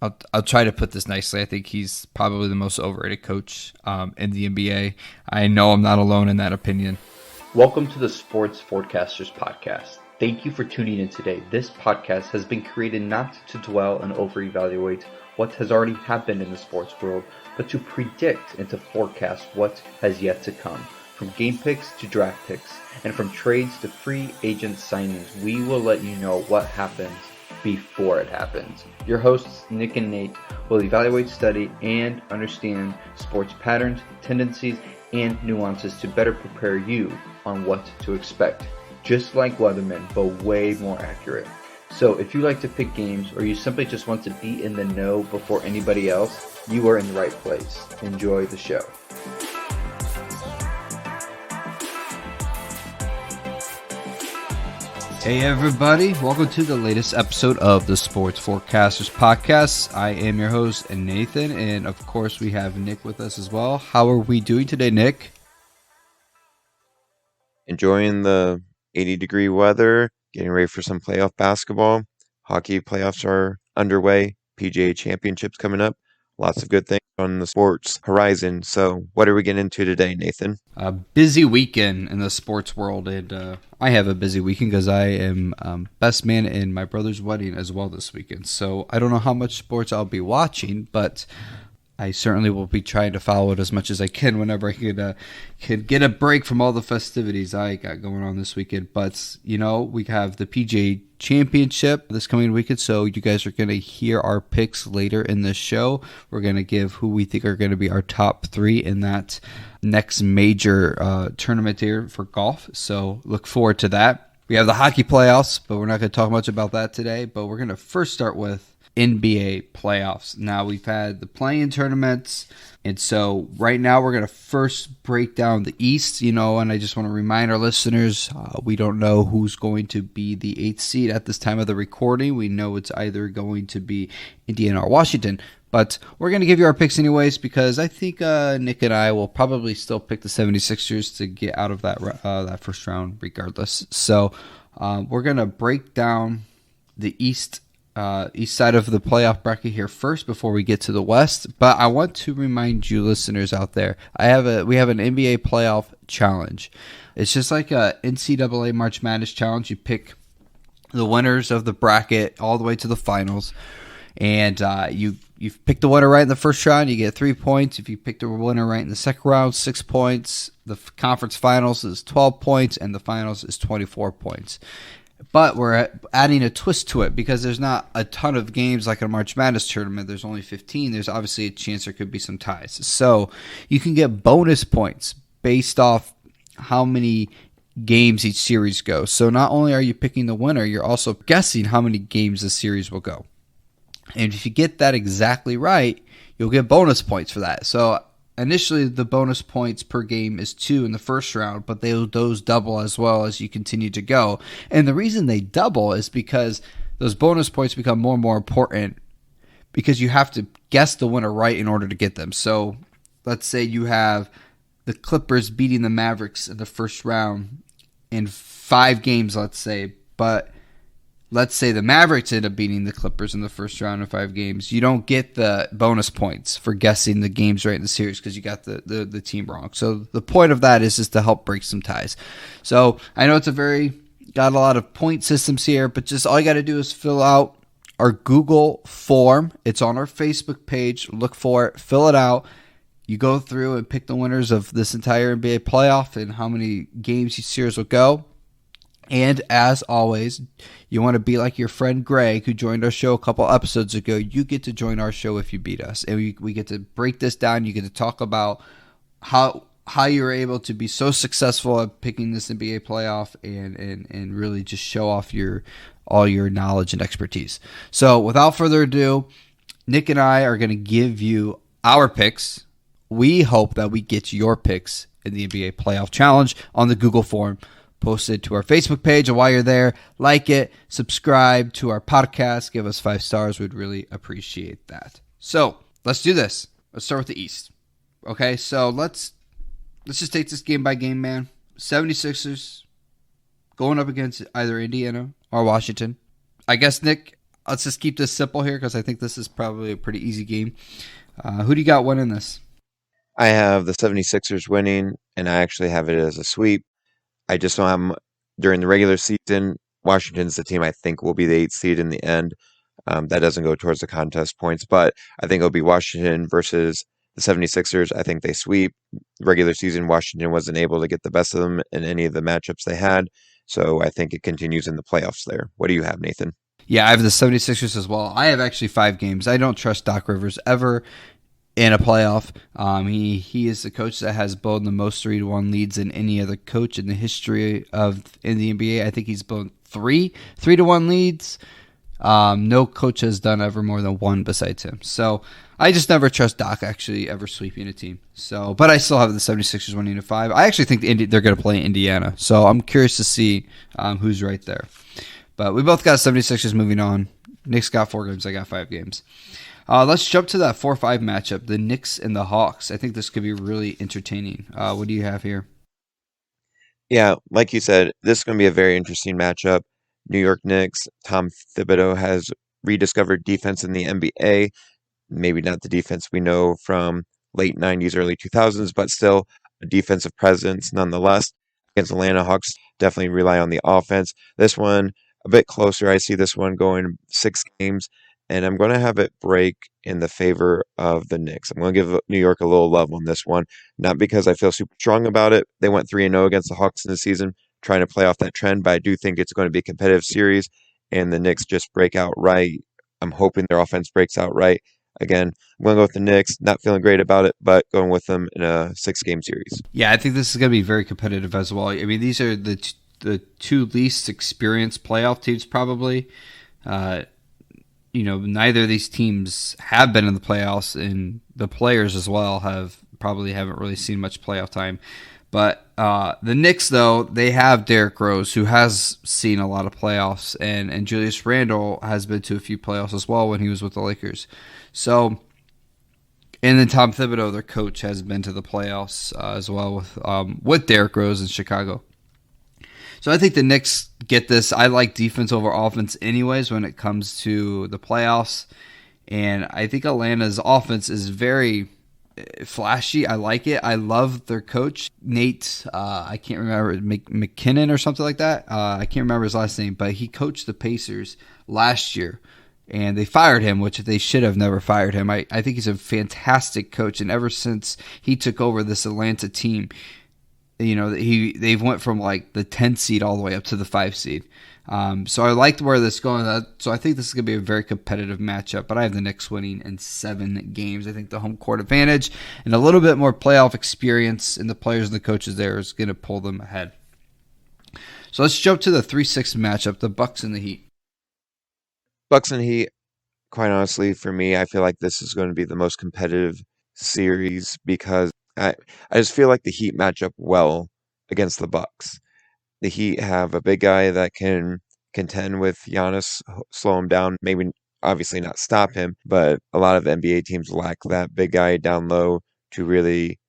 I'll try to put this nicely. I think he's probably the most overrated coach in the NBA. I know I'm not alone in that opinion. Welcome to the Sports Forecasters Podcast. Thank you for tuning in today. This podcast has been created not to dwell and over-evaluate what has already happened in the sports world, but to predict and to forecast what has yet to come. From game picks to draft picks, and from trades to free agent signings, we will let you know what happens before it happens. Your hosts, Nick and Nate, will evaluate, study, and understand sports patterns, tendencies, and nuances to better prepare you on what to expect. Just like weathermen, but way more accurate. So if you like to pick games or you simply just want to be in the know before anybody else, you are in the right place. Enjoy the show. Hey everybody, welcome to the latest episode of the Sports Forecasters Podcast. I am your host, Nathan, and of course we have Nick with us as well. How are we doing today, Nick? Enjoying the 80-degree weather, getting ready for some playoff basketball. Hockey playoffs are underway, PGA championships coming up. Lots of good things on the sports horizon. So what are we getting into today, Nathan? A busy weekend in the sports world, and I have a busy weekend because I am best man in my brother's wedding as well this weekend. So I don't know how much sports I'll be watching, but I certainly will be trying to follow it as much as I can whenever I can get a break from all the festivities I got going on this weekend. But, you know, we have the PGA Championship this coming weekend, so you guys are going to hear our picks later in the show. We're going to give who we think are going to be our top three in that next major tournament here for golf. So look forward to that. We have the hockey playoffs, but we're not going to talk much about that today. But we're going to first start with NBA playoffs. Now we've had the play-in tournaments, and so right now we're going to first break down the East, and I just want to remind our listeners, we don't know who's going to be the 8th seed at this time of the recording. We know it's either going to be Indiana or Washington, but we're going to give you our picks anyways because I think Nick and I will probably still pick the 76ers to get out of that first round regardless. So we're going to break down the East side of the playoff bracket here first before we get to the West. But I want to remind you listeners out there, we have an NBA playoff challenge. It's just like a NCAA March Madness challenge. You pick the winners of the bracket all the way to the finals, and you pick the winner right in the first round, you get 3 points. If you pick the winner right in the second round, 6 points. The conference finals is 12 points, and the finals is 24 points. But we're adding a twist to it because there's not a ton of games like a March Madness tournament. There's only 15. There's obviously a chance there could be some ties. So you can get bonus points based off how many games each series goes. So not only are you picking the winner, you're also guessing how many games the series will go. And if you get that exactly right, you'll get bonus points for that. So initially, the bonus points per game is 2 in the first round, but those double as well as you continue to go. And the reason they double is because those bonus points become more and more important because you have to guess the winner right in order to get them. So let's say you have the Clippers beating the Mavericks in the first round in 5 games, let's say, but let's say the Mavericks end up beating the Clippers in the first round in 5 games. You don't get the bonus points for guessing the games right in the series because you got the team wrong. So the point of that is just to help break some ties. So I know got a lot of point systems here, but just all you got to do is fill out our Google form. It's on our Facebook page. Look for it. Fill it out. You go through and pick the winners of this entire NBA playoff and how many games each series will go. And as always, you want to be like your friend Greg, who joined our show a couple episodes ago. You get to join our show if you beat us. And we get to break this down. You get to talk about how you were able to be so successful at picking this NBA playoff and really just show off all your knowledge and expertise. So without further ado, Nick and I are going to give you our picks. We hope that we get your picks in the NBA playoff challenge on the Google form posted to our Facebook page. And while you're there, like it, subscribe to our podcast, give us 5 stars. We'd really appreciate that. So let's do this. Let's start with the East. Okay, so let's just take this game by game, man. 76ers going up against either Indiana or Washington. I guess, Nick, let's just keep this simple here because I think this is probably a pretty easy game. Who do you got winning this? I have the 76ers winning, and I actually have it as a sweep. I just don't have during the regular season. Washington's the team I think will be the 8th seed in the end. That doesn't go towards the contest points, but I think it'll be Washington versus the 76ers. I think they sweep. Regular season, Washington wasn't able to get the best of them in any of the matchups they had, so I think it continues in the playoffs there. What do you have, Nathan? Yeah, I have the 76ers as well. I have actually 5 games. I don't trust Doc Rivers ever in a playoff. He is the coach that has blown the most 3-1 leads than any other coach in the history in the NBA. I think he's blown 3-1 leads. No coach has done ever more than 1 besides him. So I just never trust Doc actually ever sweeping a team. So, but I still have the 76ers winning to 5. I actually think they're going to play Indiana. So I'm curious to see who's right there. But we both got 76ers moving on. Knicks got 4 games. I got 5 games. Let's jump to that 4-5 matchup, the Knicks and the Hawks. I think this could be really entertaining. What do you have here? Yeah, like you said, this is going to be a very interesting matchup. New York Knicks, Tom Thibodeau has rediscovered defense in the NBA. Maybe not the defense we know from late 90s, early 2000s, but still a defensive presence nonetheless. Against Atlanta Hawks, definitely rely on the offense. This one, a bit closer. I see this one going 6 games, and I'm going to have it break in the favor of the Knicks. I'm going to give New York a little love on this one, not because I feel super strong about it. They went 3-0 against the Hawks in the season, trying to play off that trend, but I do think it's going to be a competitive series, and the Knicks just break out right. I'm hoping their offense breaks out right. Again, I'm going to go with the Knicks. Not feeling great about it, but going with them in a 6-game series. Yeah, I think this is going to be very competitive as well. I mean, these are the 2 least experienced playoff teams probably. Neither of these teams have been in the playoffs, and the players as well haven't really seen much playoff time. But the Knicks, though, they have Derrick Rose, who has seen a lot of playoffs, and Julius Randle has been to a few playoffs as well when he was with the Lakers. So, and then Tom Thibodeau, their coach, has been to the playoffs as well with Derrick Rose in Chicago. So I think the Knicks get this. I like defense over offense anyways when it comes to the playoffs. And I think Atlanta's offense is very flashy. I like it. I love their coach, Nate. I can't remember, McKinnon or something like that. I can't remember his last name, but he coached the Pacers last year. And they fired him, which they should have never fired him. I think he's a fantastic coach. And ever since he took over this Atlanta team, they've went from like the 10th seed all the way up to the 5th seed. So I liked where this is going. So I think this is going to be a very competitive matchup. But I have the Knicks winning in 7 games. I think the home court advantage and a little bit more playoff experience in the players and the coaches there is going to pull them ahead. So let's jump to the 3-6 matchup, the Bucks and the Heat. Bucks and Heat, quite honestly, for me, I feel like this is going to be the most competitive series because I just feel like the Heat match up well against the Bucks. The Heat have a big guy that can contend with Giannis, slow him down, maybe obviously not stop him, but a lot of NBA teams lack that big guy down low to really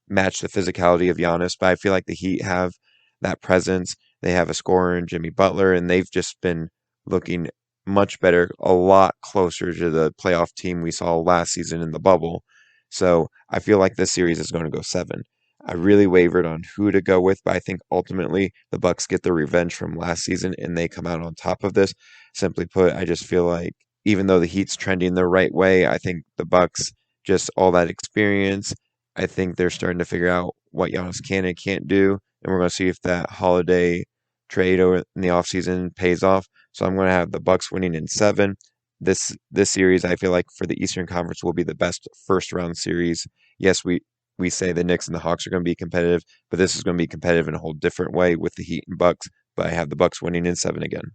match the physicality of Giannis. But I feel like the Heat have that presence. They have a scorer in Jimmy Butler, and they've just been looking much better, a lot closer to the playoff team we saw last season in the bubble. So I feel like this series is going to go 7. I really wavered on who to go with, but I think ultimately the Bucks get the revenge from last season and they come out on top of this. Simply put, I just feel like even though the Heat's trending the right way, I think the Bucks, just all that experience, I think they're starting to figure out what Giannis can and can't do, and we're going to see if that Holiday trade in the offseason pays off. So I'm going to have the Bucks winning in 7. This series, I feel like for the Eastern Conference, will be the best first round series. Yes, we say the Knicks and the Hawks are going to be competitive, but this is going to be competitive in a whole different way with the Heat and Bucks. But I have the Bucks winning in 7 again.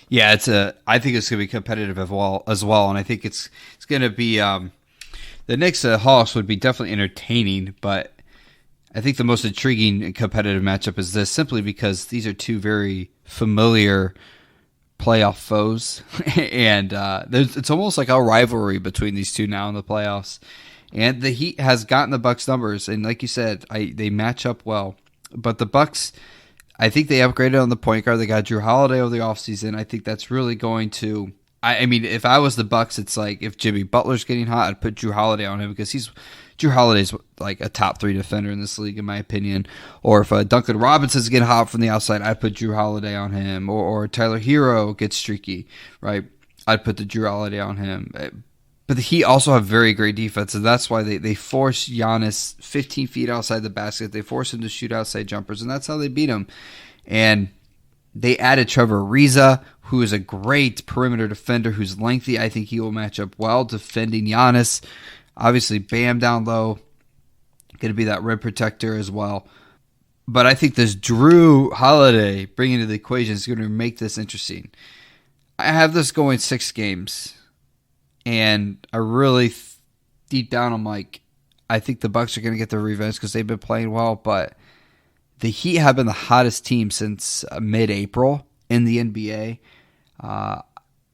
Yeah, I think it's going to be competitive as well, and I think it's going to be the Knicks and Hawks would be definitely entertaining, but I think the most intriguing and competitive matchup is this, simply because these are 2 very familiar playoff foes, and it's almost like a rivalry between these 2 now in the playoffs. And the Heat has gotten the Bucks numbers, and like you said, they match up well. But the Bucks, I think they upgraded on the point guard. They got Drew Holiday over the offseason. I think that's really going to I mean, if I was the Bucks, it's like if Jimmy Butler's getting hot, I'd put Drew Holiday on him because Drew Holiday's like a top 3 defender in this league, in my opinion. Or if Duncan Robinson's getting hot from the outside, I'd put Drew Holiday on him. Or Tyler Hero gets streaky, right? I'd put the Drew Holiday on him. But the Heat also have very great defense, and that's why they force Giannis 15 feet outside the basket. They force him to shoot outside jumpers, and that's how they beat him. And they added Trevor Ariza, who is a great perimeter defender who's lengthy. I think he will match up well defending Giannis. Obviously, Bam down low, going to be that rim protector as well. But I think this Drew Holiday bringing to the equation is going to make this interesting. I have this going 6 games, and I really, deep down, I'm like, I think the Bucks are going to get their revenge because they've been playing well, but the Heat have been the hottest team since mid-April in the NBA.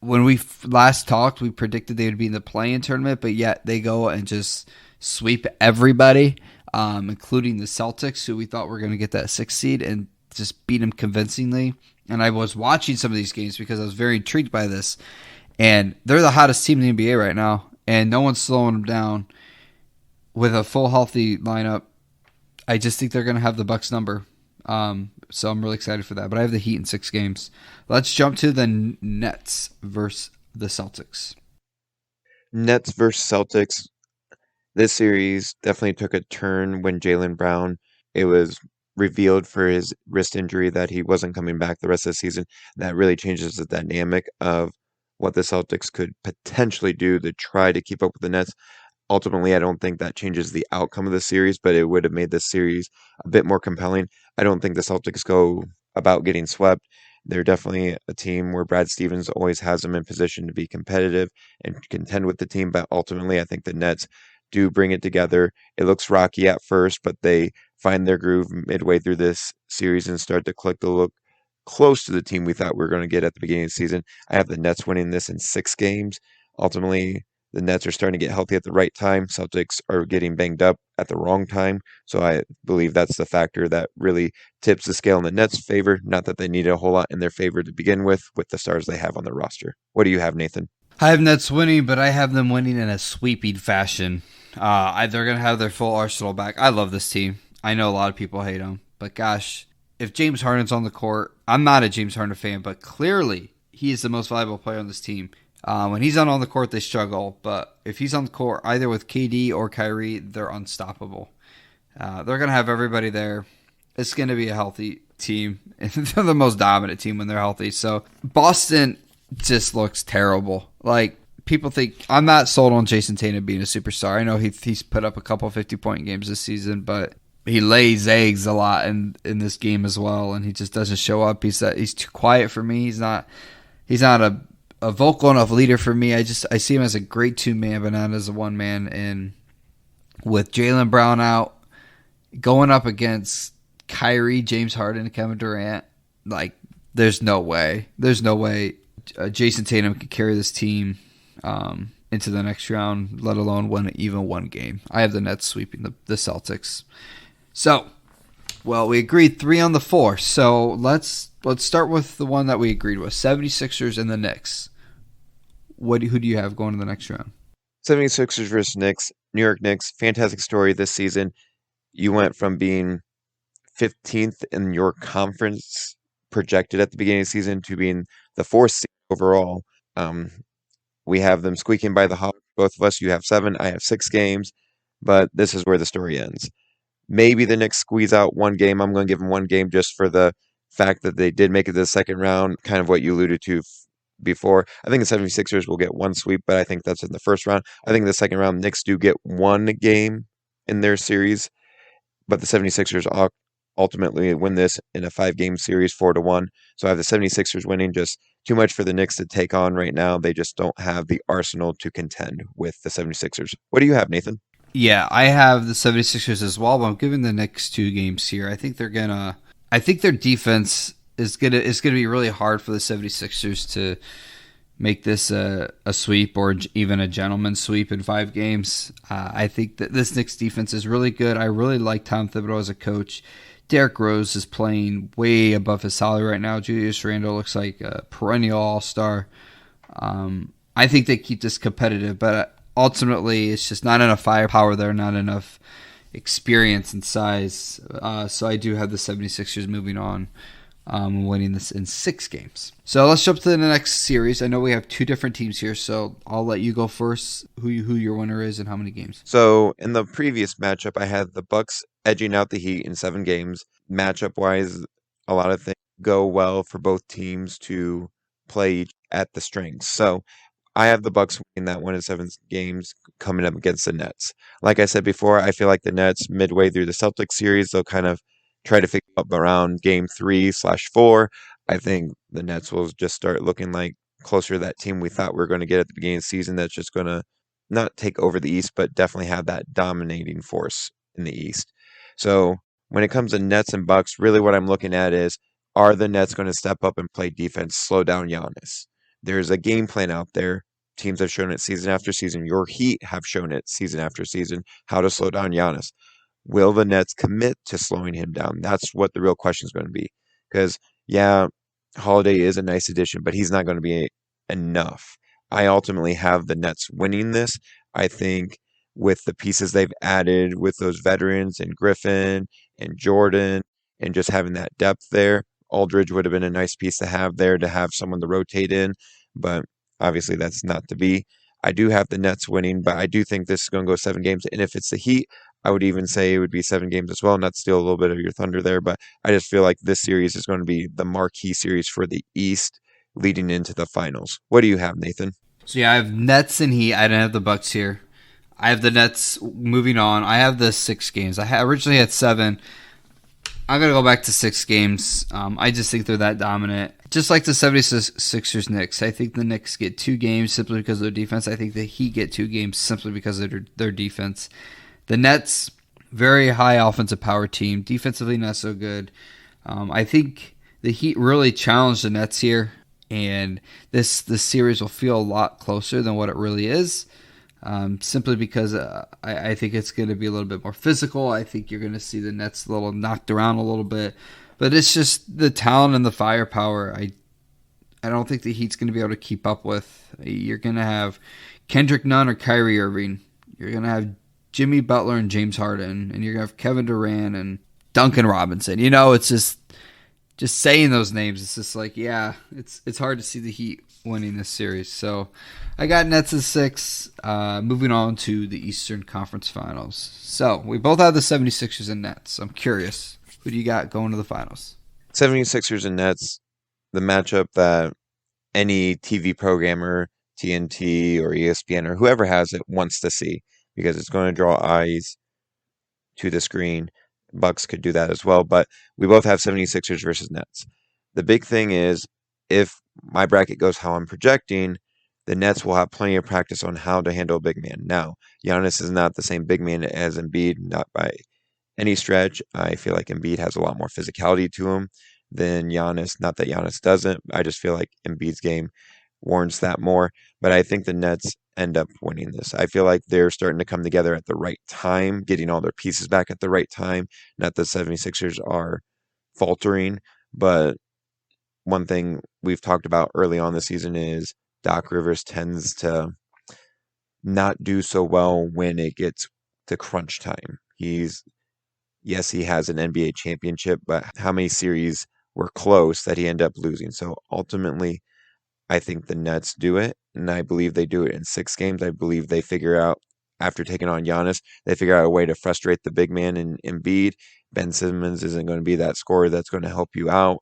When we last talked, we predicted they would be in the play-in tournament, but yet they go and just sweep everybody, including the Celtics, who we thought were going to get that 6th seed, and just beat them convincingly. And I was watching some of these games because I was very intrigued by this. And they're the hottest team in the NBA right now, and no one's slowing them down. With a full healthy lineup, I just think they're going to have the Bucks number. So I'm really excited for that. But I have the Heat in 6 games. Let's jump to the Nets versus the Celtics. Nets versus Celtics. This series definitely took a turn when Jaylen Brown, it was revealed for his wrist injury that he wasn't coming back the rest of the season. That really changes the dynamic of what the Celtics could potentially do to try to keep up with the Nets. Ultimately, I don't think that changes the outcome of the series, but it would have made this series a bit more compelling. I don't think the Celtics go about getting swept. They're definitely a team where Brad Stevens always has them in position to be competitive and contend with the team, but ultimately, I think the Nets do bring it together. It looks rocky at first, but they find their groove midway through this series and start to click to look close to the team we thought we were going to get at the beginning of the season. I have the Nets winning this in 6 games. Ultimately, the Nets are starting to get healthy at the right time. Celtics are getting banged up at the wrong time. So I believe that's the factor that really tips the scale in the Nets' favor. Not that they needed a whole lot in their favor to begin with the stars they have on their roster. What do you have, Nathan? I have Nets winning, but I have them winning in a sweeping fashion. They're going to have their full arsenal back. I love this team. I know a lot of people hate them, but gosh, if James Harden's on the court, I'm not a James Harden fan, but clearly he is the most valuable player on this team. When he's not on the court, they struggle, but if he's on the court, either with KD or Kyrie, they're unstoppable. They're going to have everybody there. It's going to be a healthy team, and they're the most dominant team when they're healthy. So Boston just looks terrible. Like, people think I'm not sold on Jason Tatum being a superstar. I know he's put up a couple 50-point games this season, but he lays eggs a lot in this game as well, and he just doesn't show up. He's too quiet for me. He's not a vocal enough leader for me. I see him as a great 2-man, but not as a 1-man. And with Jaylen Brown out, going up against Kyrie, James Harden, and Kevin Durant, like, there's no way. Jason Tatum could carry this team into the next round, let alone win even one game. I have the Nets sweeping the Celtics. So, well, we agreed 3 on the 4. So let's start with the one that we agreed with, 76ers and the Knicks. Who do you have going to the next round? 76ers versus Knicks. New York Knicks, fantastic story this season. You went from being 15th in your conference projected at the beginning of the season to being the 4th seed overall. We have them squeaking by the Hawks. Both of us, you have 7, I have 6 games, but this is where the story ends. Maybe the Knicks squeeze out 1 game. I'm going to give them 1 game just for the fact that they did make it to the second round, kind of what you alluded to before. I think the 76ers will get 1 sweep, but I think that's in the first round. I think in the second round, Knicks do get 1 game in their series, but the 76ers ultimately win this in a 5-game series, 4-1. So I have the 76ers winning, just too much for the Knicks to take on right now. They just don't have the arsenal to contend with the 76ers. What do you have, Nathan? Yeah, I have the 76ers as well, but I'm giving the Knicks 2 games here. I think their defense is gonna be really hard for the 76ers to make this a sweep or even a gentleman's sweep in 5 games. I think that this Knicks defense is really good. I really like Tom Thibodeau as a coach. Derrick Rose is playing way above his salary right now. Julius Randle looks like a perennial all-star. I think they keep this competitive, but ultimately it's just not enough firepower there, not enough experience and size. So I do have the 76ers moving on, winning this in 6 games. So let's jump to the next series. I know we have 2 different teams here, so I'll let you go first, who your winner is and how many games. So in the previous matchup, I had the Bucks edging out the Heat in 7 games. Matchup-wise, a lot of things go well for both teams to play at the strengths. So I have the Bucks winning that one in 7 games coming up against the Nets. Like I said before, I feel like the Nets midway through the Celtics series, they'll kind of try to figure out around game 3/4. I think the Nets will just start looking like closer to that team we thought we were going to get at the beginning of the season that's just going to not take over the East, but definitely have that dominating force in the East. So when it comes to Nets and Bucks, really what I'm looking at is, are the Nets going to step up and play defense, slow down Giannis? There's a game plan out there. Teams have shown it season after season. Your Heat have shown it season after season how to slow down Giannis. Will the Nets commit to slowing him down? That's what the real question is going to be. Because, yeah, Holiday is a nice addition, but he's not going to be enough. I ultimately have the Nets winning this. I think with the pieces they've added, with those veterans and Griffin and Jordan, and just having that depth there, Aldridge would have been a nice piece to have there to have someone to rotate in, but obviously that's not to be. I do have the Nets winning, but I do think this is going to go 7 games. And if it's the Heat, I would even say it would be 7 games as well. Not to steal a little bit of your thunder there, but I just feel like this series is going to be the marquee series for the East leading into the finals. What do you have, Nathan? So yeah, I have Nets and Heat. I don't have the Bucks here. I have the Nets moving on. I have the 6 games. I originally had 7. I'm going to go back to 6 games. I just think they're that dominant. Just like the 76ers Knicks. I think the Knicks get 2 games simply because of their defense. I think the Heat get 2 games simply because of their defense. The Nets, very high offensive power team. Defensively, not so good. I think the Heat really challenged the Nets here. And this series will feel a lot closer than what it really is. Simply because I think it's going to be a little bit more physical. I think you're going to see the Nets a little knocked around a little bit. But it's just the talent and the firepower I don't think the Heat's going to be able to keep up with. You're going to have Kendrick Nunn or Kyrie Irving. You're going to have Jimmy Butler and James Harden. And you're going to have Kevin Durant and Duncan Robinson. You know, it's just saying those names, it's just like, yeah, it's hard to see the Heat winning this series. So I got Nets at 6, moving on to the Eastern Conference Finals. So we both have the 76ers and Nets. I'm curious, who do you got going to the finals? 76ers and Nets, the matchup that any TV programmer, TNT or ESPN or whoever has it wants to see, because it's going to draw eyes to the screen. Bucks could do that as well, but we both have 76ers versus Nets. The big thing is, if my bracket goes how I'm projecting, the Nets will have plenty of practice on how to handle a big man. Now, Giannis is not the same big man as Embiid, not by any stretch. I feel like Embiid has a lot more physicality to him than Giannis. Not that Giannis doesn't. I just feel like Embiid's game warrants that more. But I think the Nets end up winning this. I feel like they're starting to come together at the right time, getting all their pieces back at the right time. Not that 76ers are faltering, but one thing we've talked about early on this season is Doc Rivers tends to not do so well when it gets to crunch time. Yes, he has an NBA championship, but how many series were close that he ended up losing? So ultimately, I think the Nets do it, and I believe they do it in 6 games. I believe they figure out, after taking on Giannis, they figure out a way to frustrate the big man in Embiid. Ben Simmons isn't going to be that scorer that's going to help you out,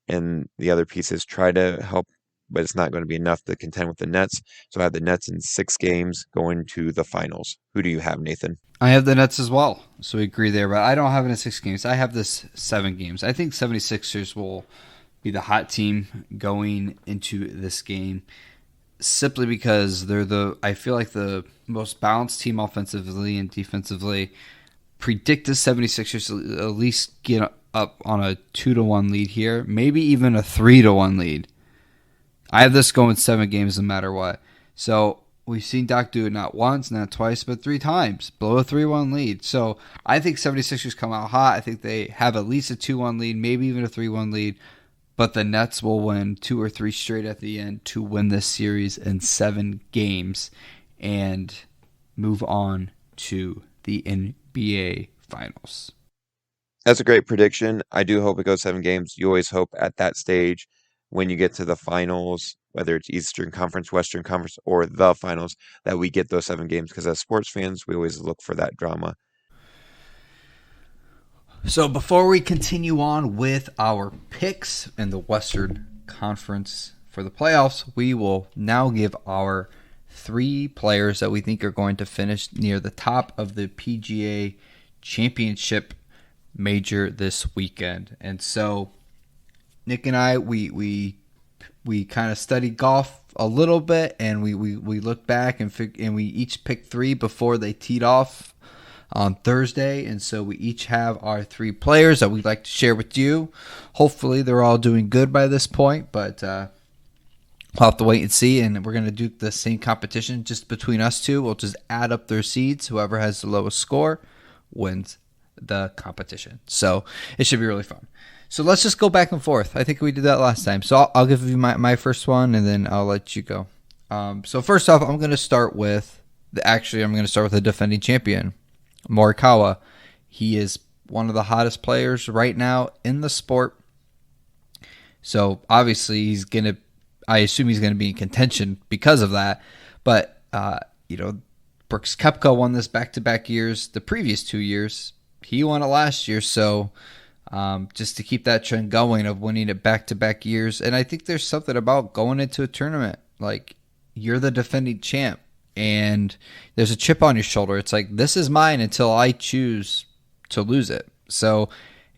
and the other pieces try to help, but it's not going to be enough to contend with the Nets. So I have the Nets in 6 games going to the finals. Who do you have, Nathan? I have the Nets as well, so we agree there, but I don't have it in 6 games. I have this 7 games. I think 76ers will be the hot team going into this game, simply because I feel like the most balanced team offensively and defensively. Predict the 76ers to at least get up on a 2-1 lead here, maybe even a 3-1 lead. I have this going 7 games no matter what. So we've seen Doc do it not once, not twice, but 3 times. Blow a 3-1 lead. So I think 76ers come out hot. I think they have at least a 2-1 lead, maybe even a 3-1 lead. but the Nets will win 2 or 3 straight at the end to win this series in 7 games and move on to the NBA Finals. That's a great prediction. I do hope it goes 7 games. You always hope at that stage when you get to the finals, whether it's Eastern Conference, Western Conference, or the finals, that we get those 7 games because as sports fans, we always look for that drama. So before we continue on with our picks in the Western Conference for the playoffs, we will now give our 3 players that we think are going to finish near the top of the PGA Championship major this weekend. And so Nick and I, we kind of studied golf a little bit, and we looked back and we each picked 3 before they teed off on Thursday, and so we each have our 3 players that we'd like to share with you. Hopefully they're all doing good by this point, but we'll have to wait and see, and we're going to do the same competition just between us 2. We'll just add up their seeds. Whoever has the lowest score wins the competition. So it should be really fun. So let's just go back and forth. I think we did that last time. So I'll give you my first one, and then I'll let you go. So first off, I'm going to start with the defending champion, Morikawa. He is one of the hottest players right now in the sport. So obviously I assume he's going to be in contention because of that. But, Brooks Koepka won this back-to-back years. The previous 2 years, he won it last year. So just to keep that trend going of winning it back-to-back years. And I think there's something about going into a tournament. Like, you're the defending champ, and there's a chip on your shoulder. It's like, this is mine until I choose to lose it. So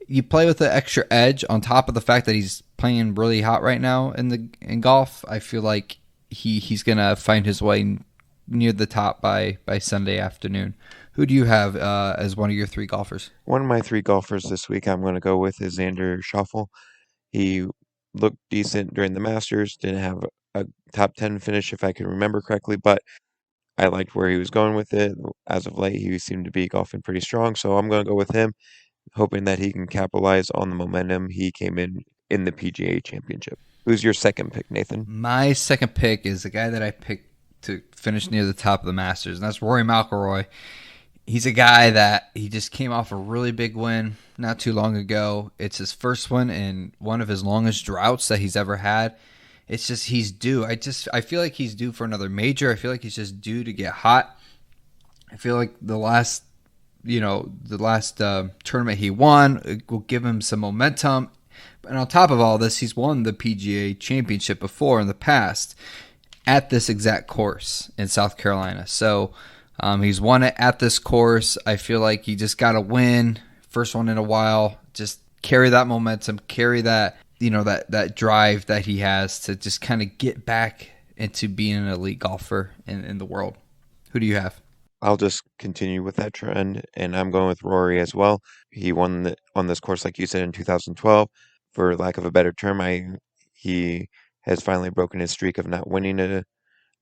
you play with the extra edge on top of the fact that he's playing really hot right now in golf. I feel like he's going to find his way near the top by Sunday afternoon. Who do you have as one of your 3 golfers? One of my 3 golfers this week I'm going to go with is Xander Schauffele. He looked decent during the Masters, didn't have a top 10 finish if I can remember correctly, but I liked where he was going with it. As of late, he seemed to be golfing pretty strong, so I'm going to go with him, hoping that he can capitalize on the momentum he came in the PGA Championship. Who's your second pick, Nathan? My second pick is the guy that I picked to finish near the top of the Masters, and that's Rory Mcelroy. He's a guy that he just came off a really big win not too long ago. It's his first one in one of his longest droughts that he's ever had. It's just he's due. I feel like he's due for another major. I feel like he's just due to get hot. I feel like the last tournament he won, it will give him some momentum. And on top of all this, he's won the PGA Championship before in the past at this exact course in South Carolina. So he's won it at this course. I feel like he just got to win. First one in a while. Just carry that momentum, carry that, that drive that he has to just kind of get back into being an elite golfer in the world. Who do you have? I'll just continue with that trend, and I'm going with Rory as well. He won on this course, like you said, in 2012. For lack of a better term, he has finally broken his streak of not winning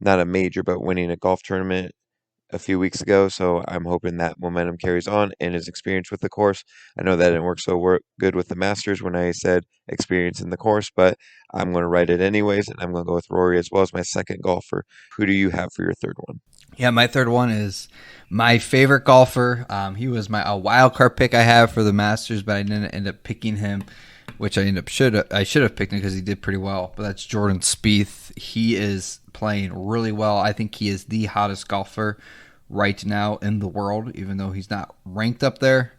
not a major, but winning a golf tournament a few weeks ago. So I'm hoping that momentum carries on and his experience with the course. I know that didn't work good with the Masters when I said experience in the course, but I'm going to write it anyways, and I'm going to go with Rory as well as my second golfer. Who do you have for your third one? Yeah, my third one is my favorite golfer. He was a wild card pick I have for the Masters, but I didn't end up picking him, which I should have picked him because he did pretty well. But that's Jordan Spieth. He is playing really well. I think he is the hottest golfer right now in the world, even though he's not ranked up there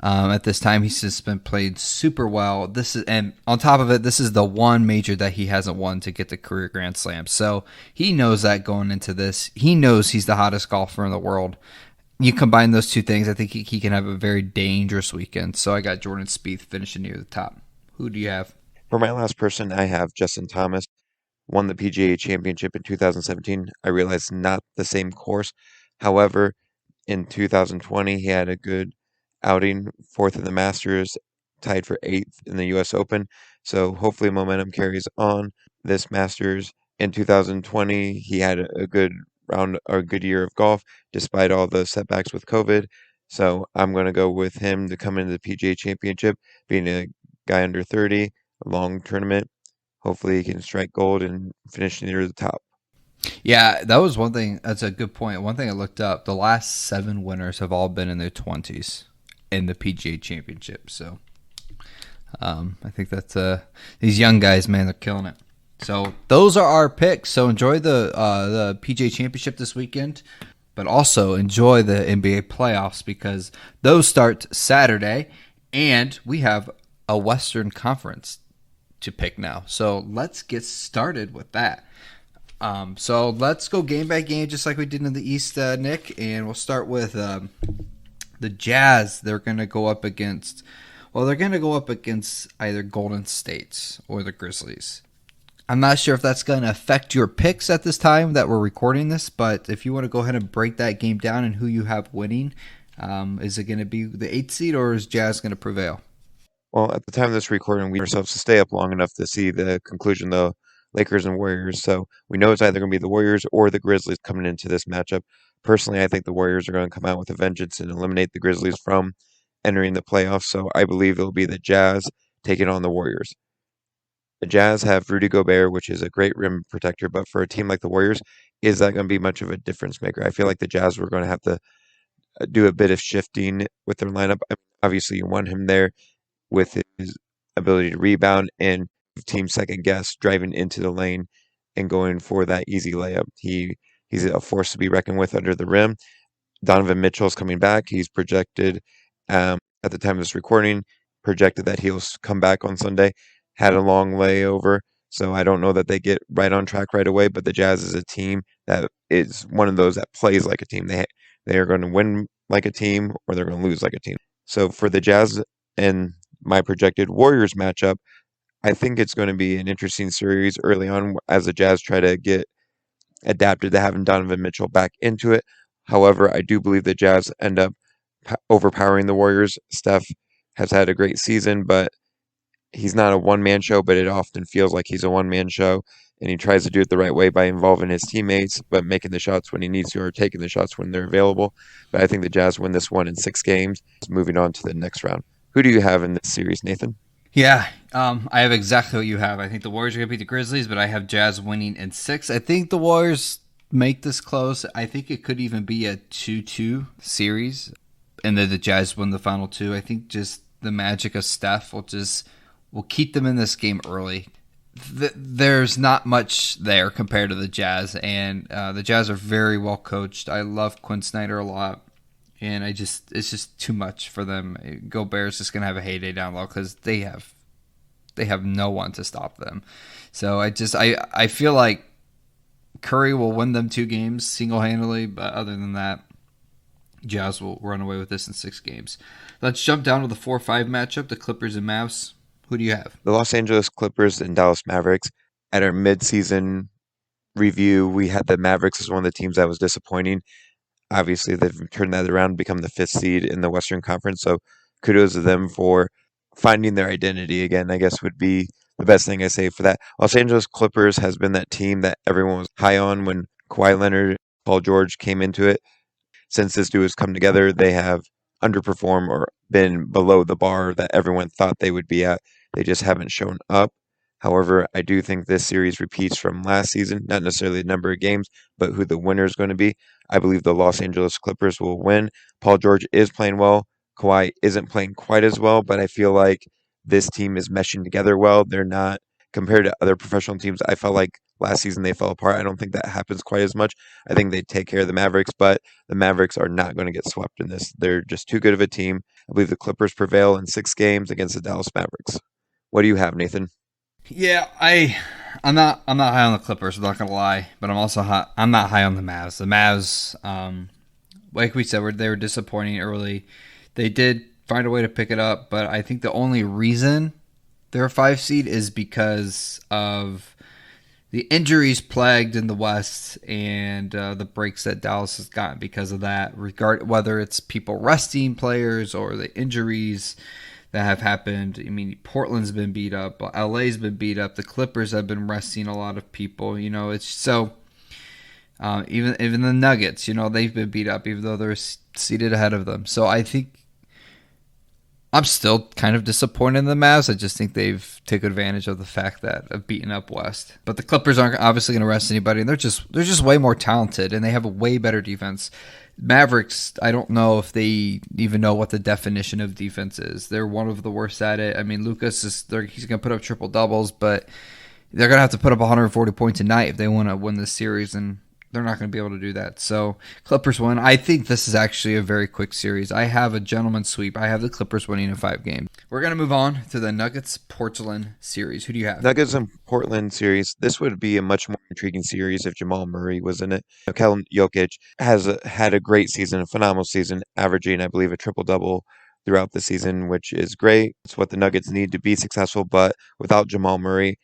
at this time. He's just been played super well. And on top of it, this is the one major that he hasn't won to get the career Grand Slam. So he knows that going into this. He knows he's the hottest golfer in the world. You combine those two things, I think he can have a very dangerous weekend. So I got Jordan Spieth finishing near the top. Who do you have? For my last person, I have Justin Thomas. Won the PGA Championship in 2017. I realize not the same course. However, in 2020, he had a good outing, 4th in the Masters, tied for 8th in the U.S. Open. So hopefully momentum carries on this Masters. In 2020, he had a good year of golf, despite all the setbacks with COVID. So I'm going to go with him to come into the PGA Championship, being a guy under 30. a long tournament. Hopefully he can strike gold and finish near the top. Yeah, that was one thing. That's a good point. One thing I looked up, the last 7 winners have all been in their 20s in the PGA Championship. So I think that's these young guys, man, they're killing it. So those are our picks. So enjoy the PGA Championship this weekend, but also enjoy the NBA playoffs because those start Saturday, and we have a Western Conference to pick now. So let's get started with that. So let's go game by game, just like we did in the East, Nick, and we'll start with the Jazz. They're going to go up against either Golden State or the Grizzlies. I'm not sure if that's going to affect your picks at this time that we're recording this, but if you want to go ahead and break that game down and who you have winning, is it going to be the 8th seed or is Jazz going to prevail? Well, at the time of this recording, we ourselves to stay up long enough to see the conclusion, the Lakers and Warriors. So we know it's either going to be the Warriors or the Grizzlies coming into this matchup. Personally, I think the Warriors are going to come out with a vengeance and eliminate the Grizzlies from entering the playoffs. So I believe it'll be the Jazz taking on the Warriors. The Jazz have Rudy Gobert, which is a great rim protector, but for a team like the Warriors, is that going to be much of a difference maker? I feel like the Jazz were going to have to do a bit of shifting with their lineup. I mean, obviously, you want him there with his ability to rebound and team second guess driving into the lane and going for that easy layup. He's a force to be reckoned with under the rim. Donovan Mitchell's coming back. He's projected at the time of this recording, projected that he'll come back on Sunday. Had a long layover, so I don't know that they get right on track right away. But the Jazz is a team that is one of those that plays like a team. They are going to win like a team or they're going to lose like a team. So for the Jazz and my projected Warriors matchup, I think it's going to be an interesting series early on as the Jazz try to get adapted to having Donovan Mitchell back into it. However, I do believe the Jazz end up overpowering the Warriors. Steph has had a great season, but he's not a one-man show, but it often feels like he's a one-man show, and he tries to do it the right way by involving his teammates, but making the shots when he needs to or taking the shots when they're available. But I think the Jazz win this one in 6 games, moving on to the next round. Who do you have in this series, Nathan? Yeah, I have exactly what you have. I think the Warriors are going to beat the Grizzlies, but I have Jazz winning in 6. I think the Warriors make this close. I think it could even be a 2-2 series, and then the Jazz win the final 2. I think just the magic of Steph will keep them in this game early. There's not much there compared to the Jazz, and the Jazz are very well coached. I love Quinn Snyder a lot. And it's just too much for them. Gobert's just gonna have a heyday down low because they have no one to stop them. So I feel like Curry will win them 2 games single handedly, but other than that, Jazz will run away with this in 6 games. Let's jump down to the 4-5 matchup: the Clippers and Mavs. Who do you have? The Los Angeles Clippers and Dallas Mavericks. At our midseason review, we had the Mavericks as one of the teams that was disappointing. Obviously, they've turned that around, become the 5th seed in the Western Conference. So kudos to them for finding their identity again, I guess would be the best thing I say for that. Los Angeles Clippers has been that team that everyone was high on when Kawhi Leonard, Paul George came into it. Since this duo has come together, they have underperformed or been below the bar that everyone thought they would be at. They just haven't shown up. However, I do think this series repeats from last season, not necessarily the number of games, but who the winner is going to be. I believe the Los Angeles Clippers will win. Paul George is playing well. Kawhi isn't playing quite as well, but I feel like this team is meshing together well. They're not, compared to other professional teams, I felt like last season they fell apart. I don't think that happens quite as much. I think they take care of the Mavericks, but the Mavericks are not going to get swept in this. They're just too good of a team. I believe the Clippers prevail in 6 games against the Dallas Mavericks. What do you have, Nathan? Yeah, I'm not high on the Clippers. I'm not gonna lie, but I'm not high on the Mavs. The Mavs, like we said, they were disappointing early. They did find a way to pick it up, but I think the only reason they're a 5 seed is because of the injuries plagued in the West and the breaks that Dallas has gotten because of that. Whether it's people resting players or the injuries that have happened. I mean, Portland's been beat up, LA's been beat up, the Clippers have been resting a lot of people. It's so even the Nuggets, they've been beat up even though they're seated ahead of them. So I think I'm still kind of disappointed in the Mavs. I just think they've taken advantage of the fact that of beating up West. But the Clippers aren't obviously going to rest anybody, and they're just way more talented, and they have a way better defense. Mavericks, I don't know if they even know what the definition of defense is. They're one of the worst at it. I mean, Lucas he's going to put up triple doubles, but they're going to have to put up 140 points a night if they want to win this series, and they're not going to be able to do that. So Clippers win. I think this is actually a very quick series. I have a gentleman's sweep. I have the Clippers winning in 5 games. We're going to move on to the Nuggets-Portland series. Who do you have? Nuggets and Portland series. This would be a much more intriguing series if Jamal Murray was in it. Kellen Jokic has had a great season, a phenomenal season, averaging, I believe, a triple-double throughout the season, which is great. It's what the Nuggets need to be successful, but without Jamal Murray,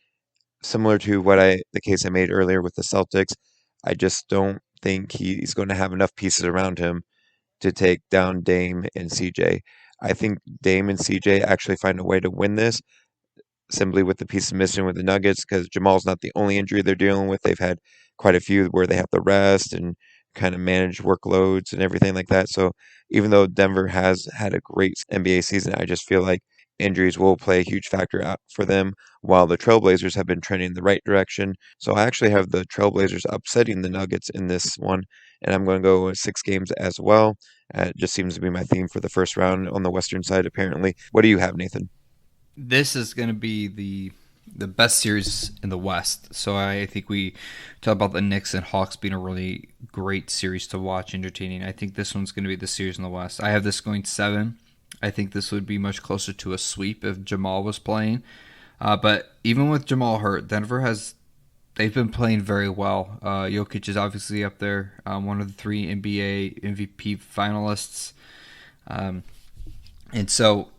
similar to the case I made earlier with the Celtics, I just don't think he's going to have enough pieces around him to take down Dame and CJ. I think Dame and CJ actually find a way to win this simply with the pieces missing with the Nuggets because Jamal's not the only injury they're dealing with. They've had quite a few where they have to rest and kind of manage workloads and everything like that. So even though Denver has had a great NBA season, I just feel like injuries will play a huge factor out for them while the Trailblazers have been trending in the right direction. So I actually have the Trailblazers upsetting the Nuggets in this one, and I'm going to go with 6 games as well. It just seems to be my theme for the first round on the Western side, apparently. What do you have, Nathan? This is going to be the best series in the West. So I think we talk about the Knicks and Hawks being a really great series to watch, entertaining. I think this one's going to be the series in the West. I have this going 7. I think this would be much closer to a sweep if Jamal was playing. But even with Jamal hurt, they've been playing very well. Jokic is obviously up there, one of the 3 NBA MVP finalists. And so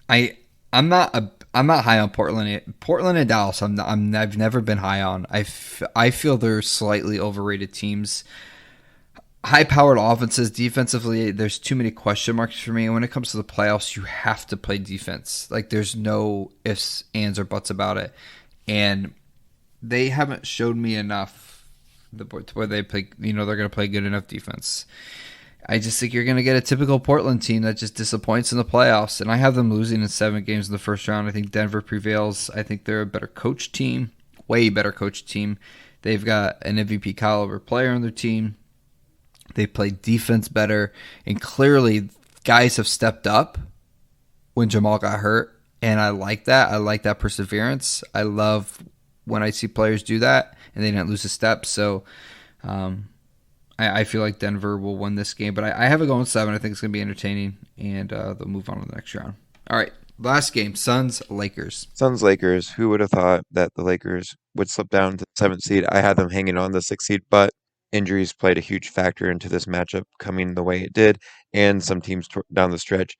I'm not high on Portland. Portland and Dallas, I've never been high on. I feel they're slightly overrated teams. High-powered offenses, defensively, there's too many question marks for me. And when it comes to the playoffs, you have to play defense. Like, there's no ifs, ands, or buts about it. And they haven't showed me enough where they play. They're going to play good enough defense. I just think you're going to get a typical Portland team that just disappoints in the playoffs. And I have them losing in 7 games in the first round. I think Denver prevails. I think they're a better coach team, way better coach team. They've got an MVP caliber player on their team. They play defense better. And clearly, guys have stepped up when Jamal got hurt. And I like that. I like that perseverance. I love when I see players do that and they didn't lose a step. So, I feel like Denver will win this game, but I have it going 7. I think it's going to be entertaining, and they'll move on to the next round. All right, last game, Suns-Lakers. Suns-Lakers. Who would have thought that the Lakers would slip down to the 7th seed? I had them hanging on the 6th seed, but injuries played a huge factor into this matchup coming the way it did, and some teams down the stretch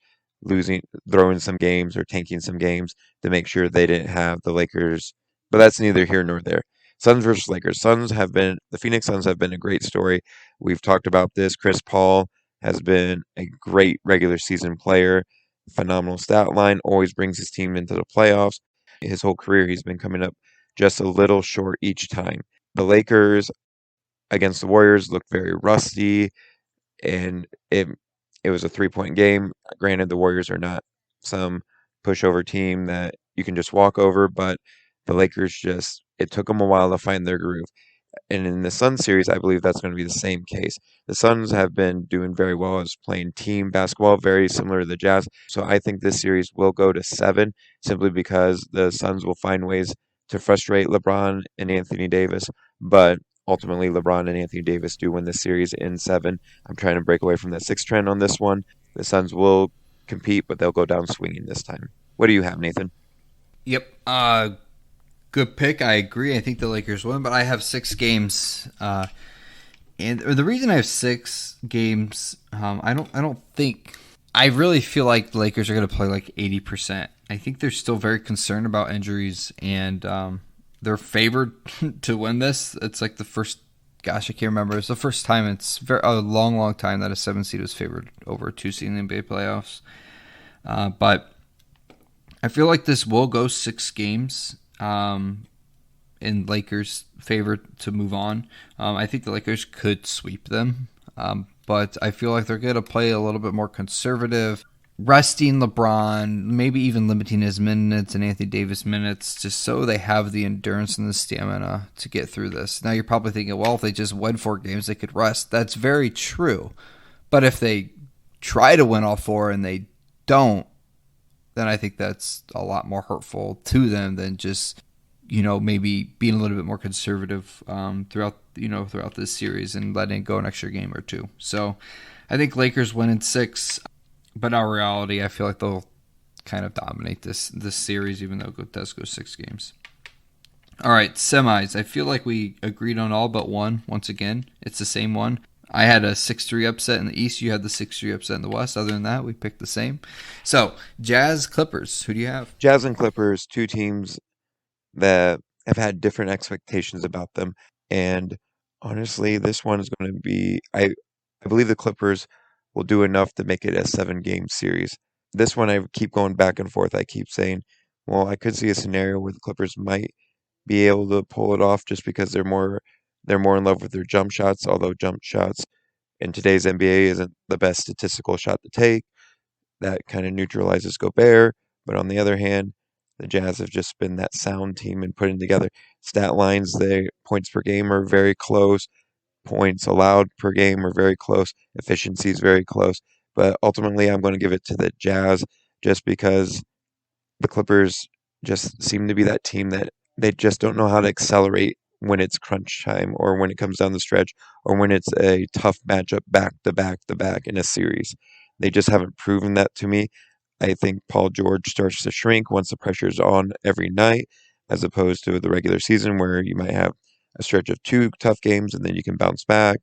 throwing some games or tanking some games to make sure they didn't have the Lakers. But that's neither here nor there. Suns versus Lakers. The Phoenix Suns have been a great story. We've talked about this. Chris Paul has been a great regular season player, phenomenal stat line, always brings his team into the playoffs. His whole career, he's been coming up just a little short each time. The Lakers against the Warriors looked very rusty, and it was a 3-point game. Granted, the Warriors are not some pushover team that you can just walk over, but the Lakers it took them a while to find their groove. And in the Suns series, I believe that's going to be the same case. The Suns have been doing very well as playing team basketball, very similar to the Jazz. So I think this series will go to 7 simply because the Suns will find ways to frustrate LeBron and Anthony Davis. But ultimately, LeBron and Anthony Davis do win this series in 7. I'm trying to break away from that 6 trend on this one. The Suns will compete, but they'll go down swinging this time. What do you have, Nathan? Yep. Good pick. I agree. I think the Lakers win, but I have 6 games. And the reason I have 6 games, I really feel like the Lakers are going to play like 80%. I think they're still very concerned about injuries, and they're favored to win this. It's like I can't remember. It's the first time. It's a long time that a 7 seed was favored over a 2 seed in the NBA playoffs. But I feel like this will go 6 games. In Lakers' favor to move on. I think the Lakers could sweep them, but I feel like they're going to play a little bit more conservative. resting LeBron, maybe even limiting his minutes and Anthony Davis minutes, just so they have the endurance and the stamina to get through this. Now you're probably thinking, well, if they just win 4 games, they could rest. That's very true. But if they try to win all 4 and they don't, then I think that's a lot more hurtful to them than just, maybe being a little bit more conservative throughout this series and letting it go an extra game or 2. So I think Lakers win in 6. But in reality, I feel like they'll kind of dominate this series, even though it does go 6 games. All right, semis. I feel like we agreed on all but one. Once again, it's the same one. I had a 6-3 upset in the East. You had the 6-3 upset in the West. Other than that, we picked the same. So, Jazz, Clippers. Who do you have? Jazz and Clippers, 2 teams that have had different expectations about them. And honestly, this one is going to be, I believe the Clippers will do enough to make it a 7-game series. This one, I keep going back and forth. I keep saying, well, I could see a scenario where the Clippers might be able to pull it off just because they're more in love with their jump shots, although jump shots in today's NBA isn't the best statistical shot to take. That kind of neutralizes Gobert. But on the other hand, the Jazz have just been that sound team and putting together stat lines. Their points per game are very close. Points allowed per game are very close. Efficiency is very close. But ultimately, I'm going to give it to the Jazz just because the Clippers just seem to be that team that they just don't know how to accelerate when it's crunch time or when it comes down the stretch or when it's a tough matchup back to back to back in a series. They just haven't proven that to me. I think Paul George starts to shrink once the pressure's on every night, as opposed to the regular season where you might have a stretch of 2 tough games and then you can bounce back.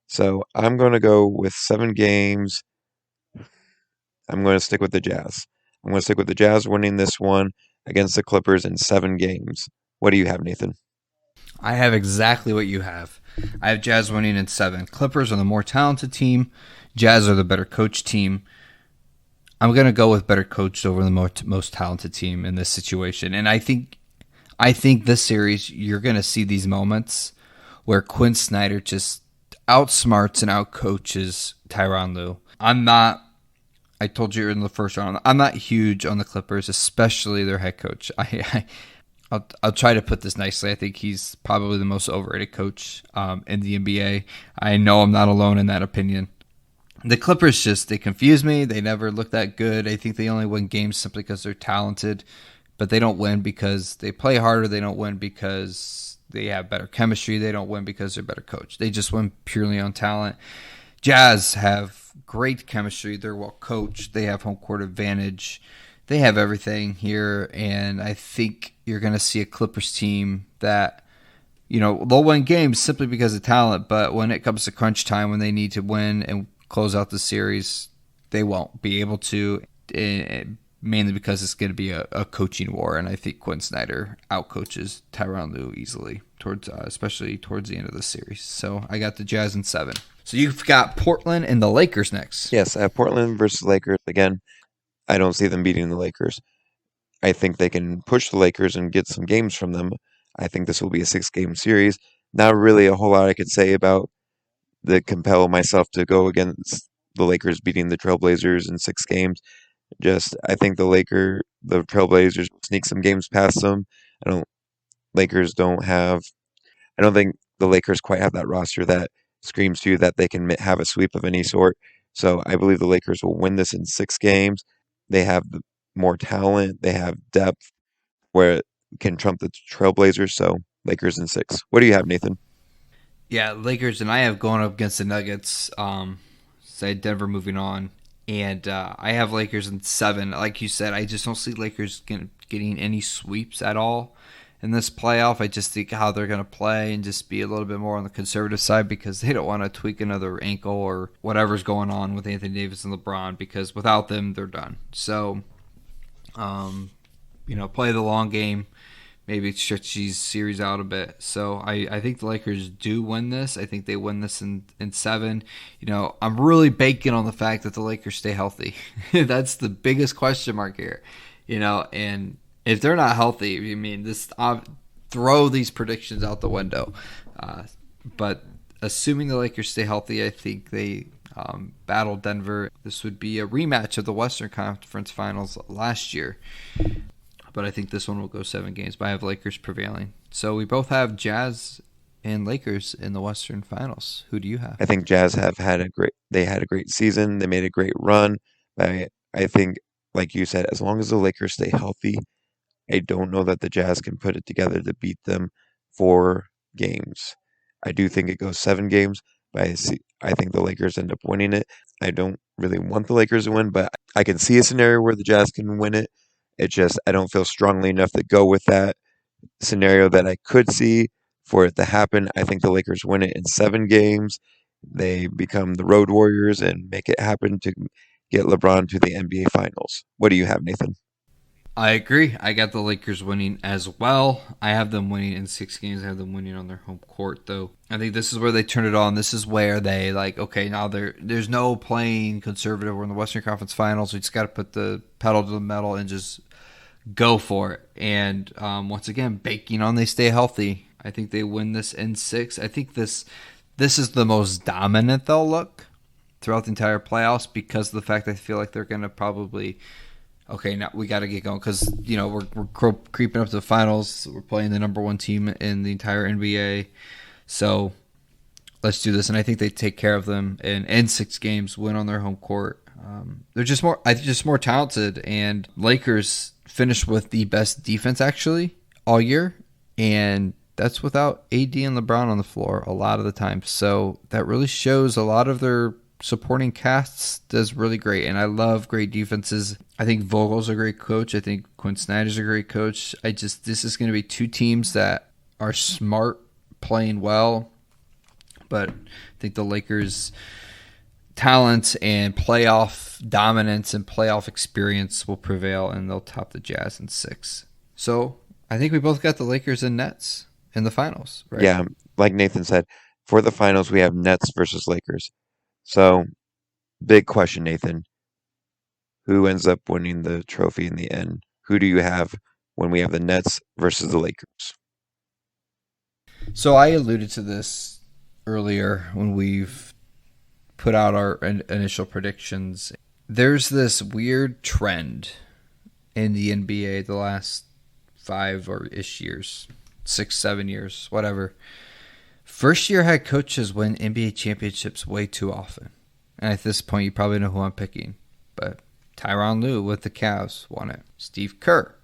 So I'm going to go with 7 games. I'm going to stick with the Jazz. I'm going to stick with the Jazz winning this one against the Clippers in 7 games. What do you have, Nathan? I have exactly what you have. I have Jazz winning in 7. Clippers are the more talented team. Jazz are the better coached team. I'm going to go with better coached over the most talented team in this situation. And I think this series, you're going to see these moments where Quinn Snyder just outsmarts and outcoaches Tyronn Lue. I told you in the first round, I'm not huge on the Clippers, especially their head coach. I'll try to put this nicely. I think he's probably the most overrated coach in the NBA. I know I'm not alone in that opinion. The Clippers they confuse me. They never look that good. I think they only win games simply because they're talented, but they don't win because they play harder. They don't win because they have better chemistry. They don't win because they're better coached. They just win purely on talent. Jazz have great chemistry. They're well coached. They have home court advantage. They have everything here, and I think you're going to see a Clippers team that, they'll win games simply because of talent, but when it comes to crunch time, when they need to win and close out the series, they won't be able to, mainly because it's going to be a coaching war, and I think Quinn Snyder outcoaches Tyronn Lue easily, especially towards the end of the series. So I got the Jazz in 7. So you've got Portland and the Lakers next. Yes, I have Portland versus Lakers. Again, I don't see them beating the Lakers. I think they can push the Lakers and get some games from them. I think this will be a 6-game series. Not really a whole lot I could say about compel myself to go against the Lakers beating the Trailblazers in 6 games. I think the Trailblazers sneak some games past them. I don't think the Lakers quite have that roster that screams to you that they can have a sweep of any sort. So I believe the Lakers will win this in 6 games. They have more talent. They have depth where it can trump the Trailblazers. So Lakers in 6. What do you have, Nathan? Yeah, Lakers, and I have going up against the Nuggets. Say Denver moving on. And I have Lakers in 7. Like you said, I just don't see Lakers getting any sweeps at all in this playoff. I just think how they're going to play and just be a little bit more on the conservative side because they don't want to tweak another ankle or whatever's going on with Anthony Davis and LeBron, because without them, they're done. So, play the long game. Maybe stretch these series out a bit. So I think the Lakers do win this. I think they win this in 7. I'm really banking on the fact that the Lakers stay healthy. That's the biggest question mark here. And if they're not healthy, throw these predictions out the window. But assuming the Lakers stay healthy, I think they battle Denver. This would be a rematch of the Western Conference Finals last year. But I think this one will go 7 games, but I have Lakers prevailing. So we both have Jazz and Lakers in the Western Finals. Who do you have? I think Jazz had a great season. They made a great run. I think, like you said, as long as the Lakers stay healthy, I don't know that the Jazz can put it together to beat them 4 games. I do think it goes 7 games, but I think the Lakers end up winning it. I don't really want the Lakers to win, but I can see a scenario where the Jazz can win it. It just I don't feel strongly enough to go with that scenario that I could see for it to happen. I think the Lakers win it in 7 games. They become the Road Warriors and make it happen to get LeBron to the NBA Finals. What do you have, Nathan? I agree. I got the Lakers winning as well. I have them winning in 6 games. I have them winning on their home court, though. I think this is where they turn it on. This is where they okay, now there's no playing conservative. We're in the Western Conference Finals. We just got to put the pedal to the metal and just go for it. And once again, banking on they stay healthy. I think they win this in 6. I think this is the most dominant they'll look throughout the entire playoffs because of the fact I feel like they're going to probably, okay, now we got to get going because, we're creeping up to the finals. We're playing the number 1 team in the entire NBA. So let's do this. And I think they take care of them and in 6 games, win on their home court. They're just more talented, and Lakers finished with the best defense actually all year, and that's without AD and LeBron on the floor a lot of the time. So that really shows a lot of their supporting casts does really great, and I love great defenses. I think Vogel's a great coach. I think Quinn Snyder's a great coach. This is going to be 2 teams that are smart, playing well, but I think the Lakers' talent and playoff dominance and playoff experience will prevail, and they'll top the Jazz in 6. So I think we both got the Lakers and Nets in the finals, right? Yeah, like Nathan said, for the finals we have Nets versus Lakers. So, big question, Nathan. Who ends up winning the trophy in the end? Who do you have when we have the Nets versus the Lakers? So I alluded to this earlier when we've put out our initial predictions. There's this weird trend in the NBA the last 5 or ish years, 6, 7 years, whatever. First-year head coaches win NBA championships way too often. And at this point, you probably know who I'm picking. But Tyronn Lue with the Cavs won it. Steve Kerr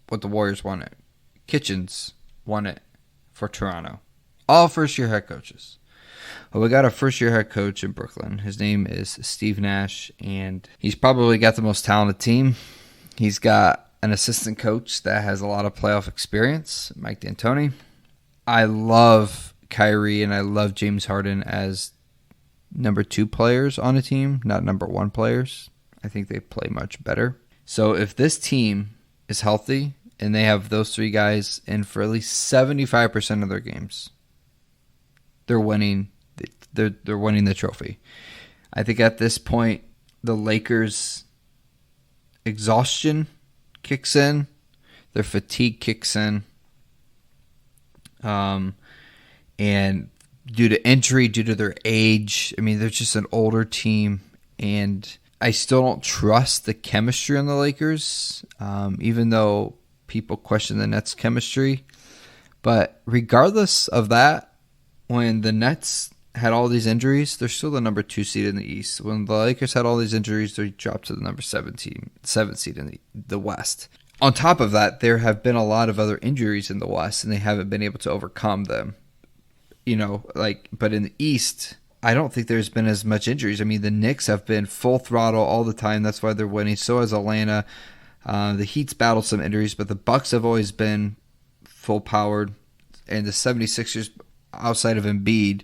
with the Warriors won it. Kitchens won it for Toronto. All first-year head coaches. Well, we got a first-year head coach in Brooklyn. His name is Steve Nash, and he's probably got the most talented team. He's got an assistant coach that has a lot of playoff experience, Mike D'Antoni. I love Kyrie and I love James Harden as number 2 players on a team, not number 1 players. I think they play much better. So if this team is healthy and they have those 3 guys in for at least 75% of their games, they're winning. They're winning the trophy. I think at this point, the Lakers' exhaustion kicks in, their fatigue kicks in, and due to injury, due to their age, I mean, they're just an older team, and I still don't trust the chemistry on the Lakers, even though people question the Nets' chemistry. But regardless of that, when the Nets had all these injuries, they're still the number 2 seed in the East. When the Lakers had all these injuries, they dropped to the number 7 seed in the West. On top of that, there have been a lot of other injuries in the West, and they haven't been able to overcome them. But in the East, I don't think there's been as much injuries. I mean, the Knicks have been full throttle all the time. That's why they're winning. So has Atlanta. The Heat's battled some injuries, but the Bucks have always been full powered. And the 76ers, outside of Embiid,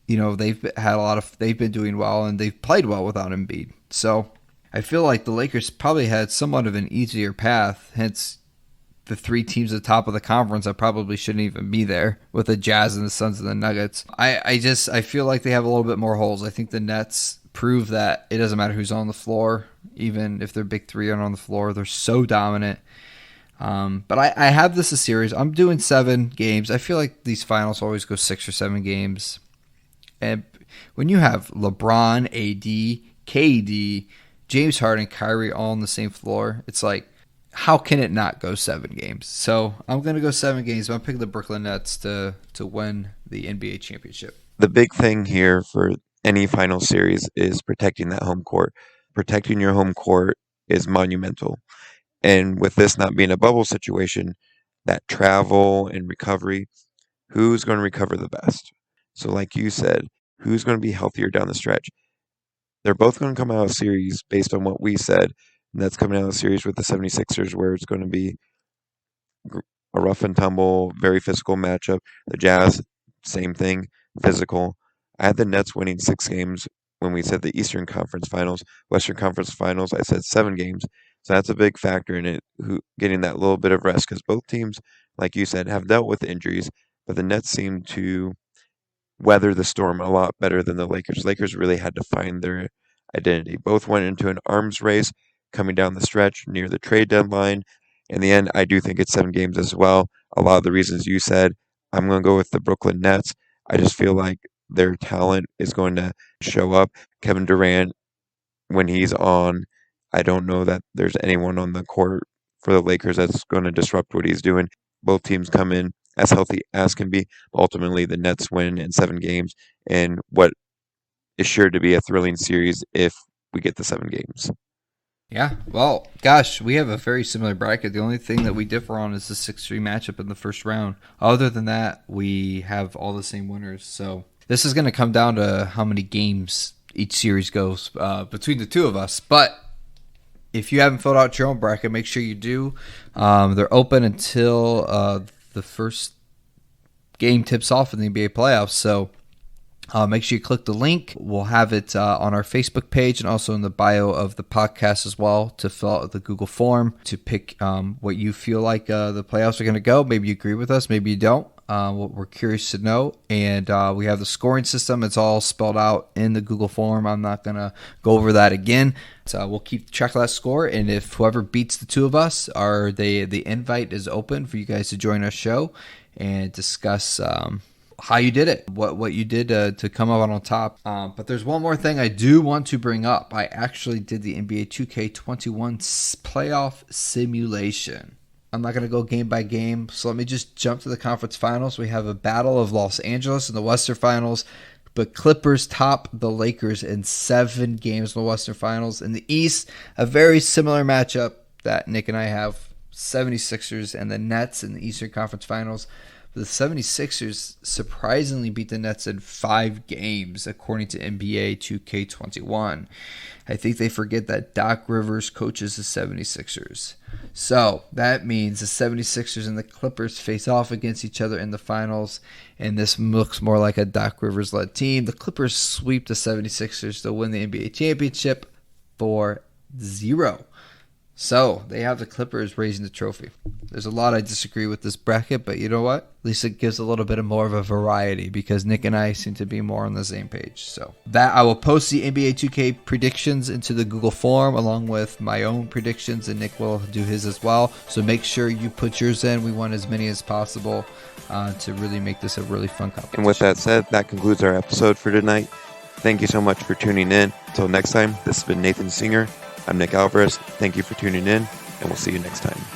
they've been doing well, and they've played well without Embiid. So I feel like the Lakers probably had somewhat of an easier path, hence the 3 teams at the top of the conference that probably shouldn't even be there, with the Jazz and the Suns and the Nuggets. I feel like they have a little bit more holes. I think the Nets prove that it doesn't matter who's on the floor, even if their big 3 aren't on the floor. They're so dominant. But I have this a series. I'm doing 7 games. I feel like these finals always go 6 or 7 games. And when you have LeBron, AD, KD, James Harden, Kyrie all on the same floor, it's like, how can it not go 7 games? So I'm going to go 7 games. I'm picking the Brooklyn Nets to win the NBA championship. The big thing here for any final series is protecting that home court. Protecting your home court is monumental. And with this not being a bubble situation, that travel and recovery, who's going to recover the best? So like you said, who's going to be healthier down the stretch? They're both going to come out of series based on what we said, and that's coming out of the series with the 76ers where it's going to be a rough and tumble, very physical matchup. The Jazz, same thing, physical. I had the Nets winning 6 games when we said the Eastern Conference Finals. Western Conference Finals, I said 7 games. So that's a big factor in it, getting that little bit of rest, because both teams, like you said, have dealt with injuries, but the Nets seem to weather the storm a lot better than the Lakers. Lakers really had to find their identity. Both went into an arms race coming down the stretch near the trade deadline. In the end, I do think it's 7 games as well. A lot of the reasons you said, I'm going to go with the Brooklyn Nets. I just feel like their talent is going to show up. Kevin Durant, when he's on, I don't know that there's anyone on the court for the Lakers that's going to disrupt what he's doing. Both teams come in as healthy as can be. Ultimately, the Nets win in 7 games, and what is sure to be a thrilling series if we get the 7 games. Yeah, well, gosh, we have a very similar bracket. The only thing that we differ on is the 6-3 matchup in the first round. Other than that, we have all the same winners. So this is going to come down to how many games each series goes between the two of us. But if you haven't filled out your own bracket, make sure you do. They're open until the first game tips off in the NBA playoffs. So make sure you click the link. We'll have it on our Facebook page and also in the bio of the podcast as well to fill out the Google form to pick what you feel like the playoffs are going to go. Maybe you agree with us, maybe you don't. We're curious to know. And we have the scoring system. It's all spelled out in the Google form. I'm not going to go over that again. So we'll keep track of that score. And if whoever beats the two of us, the invite is open for you guys to join our show and discuss how you did it, what you did to come up on top. But there's one more thing I do want to bring up. I actually did the NBA 2K21 playoff simulation. I'm not going to go game by game, so let me just jump to the conference finals. We have a battle of Los Angeles in the Western Finals, but Clippers top the Lakers in 7 games in the Western Finals. In the East, a very similar matchup that Nick and I have, 76ers and the Nets in the Eastern Conference Finals. The 76ers surprisingly beat the Nets in 5 games, according to NBA 2K21. I think they forget that Doc Rivers coaches the 76ers. So that means the 76ers and the Clippers face off against each other in the finals, and this looks more like a Doc Rivers-led team. The Clippers sweep the 76ers to win the NBA championship 4-0. So they have the Clippers raising the trophy. There's a lot I disagree with this bracket, but you know what? At least it gives a little bit more of a variety because Nick and I seem to be more on the same page. So that I will post the NBA 2K predictions into the Google form along with my own predictions, and Nick will do his as well. So make sure you put yours in. We want as many as possible to really make this a really fun competition. And with that said, that concludes our episode for tonight. Thank you so much for tuning in. Until next time, this has been Nathan Singer. I'm Nick Alvarez. Thank you for tuning in, and we'll see you next time.